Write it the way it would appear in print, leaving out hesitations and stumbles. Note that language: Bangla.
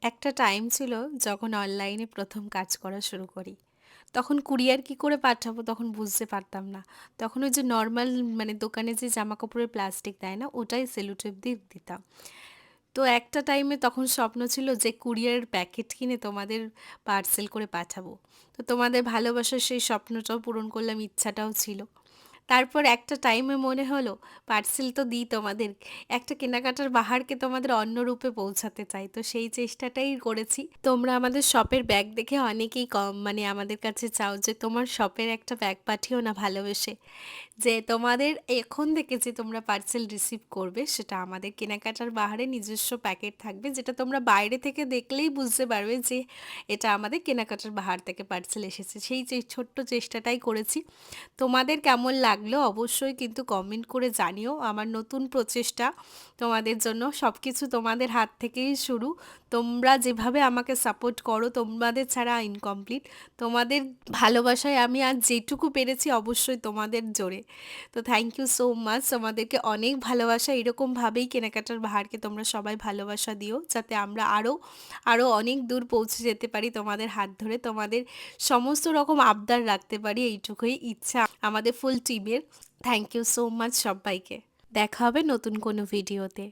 একটা টাইম ছিল যখন অনলাইনে প্রথম কাজ করা শুরু করি। তখন কুরিয়ার কি করে পাঠাবো তখন বুঝতে পারতাম না। তখন ওই যে নরমাল মানে দোকানে যে জামাকাপড়ের প্লাস্টিক দেয় না ওটাই সেলোটেপ দিয়ে দিতাম। তো একটা টাইমে তখন স্বপ্ন ছিল যে কুরিয়ারের প্যাকেট কিনে তোমাদের পার্সেল করে পাঠাবো। তো তোমাদের ভালোবাসার সেই স্বপ্নটাও পূরণ করলাম, ইচ্ছাটাও ছিল। তারপর একটা টাইমে মনে হলো পার্সেল তো দিই তোমাদের, একটা কেনাকাটার বাহারকে তোমাদের অন্য রূপে পৌঁছাতে চাই, তো সেই চেষ্টাটাই করেছি। তোমরা আমাদের শপের ব্যাগ দেখে অনেকেই কম মানে আমাদের কাছে চাও যে তোমার শপের একটা ব্যাগ পাঠিও না ভালোবেসে, যে তোমাদের এখন থেকে যে তোমরা পার্সেল রিসিভ করবে সেটা আমাদের কেনাকাটার বাহারে নিজস্ব প্যাকেট থাকবে, যেটা তোমরা বাইরে থেকে দেখলেই বুঝতে পারবে যে এটা আমাদের কেনাকাটার বাহার থেকে পার্সেল এসেছে। সেই যে ছোট্ট চেষ্টাটাই করেছি। তোমাদের কেমন লাগলো অবশ্যই কিন্তু কমেন্ট করে জানিও। আমার নতুন প্রচেষ্টা তোমাদের জন্য, সব কিছু তোমাদের হাত থেকেই শুরু। তোমরা যেভাবে আমাকে সাপোর্ট করো, তোমাদের ছাড়া ইনকমপ্লিট। তোমাদের ভালোবাসায় আমি আজ যেটুকু পেরেছি অবশ্যই তোমাদের জোরে। তো থ্যাংক ইউ সো মাচ, তোমাদেরকে অনেক ভালোবাসা। এরকমভাবেই কেনাকাটার বাহারকে তোমরা সবাই ভালোবাসা দিও, যাতে আমরা আরও আরও অনেক দূর পৌঁছে যেতে পারি তোমাদের হাত ধরে, তোমাদের সমস্ত রকম আবদার রাখতে পারি, এইটুকুই ইচ্ছা আমাদের ফুল টিমের। থ্যাংক ইউ সো মাচ সবাইকে। দেখা হবে নতুন কোনো ভিডিওতে।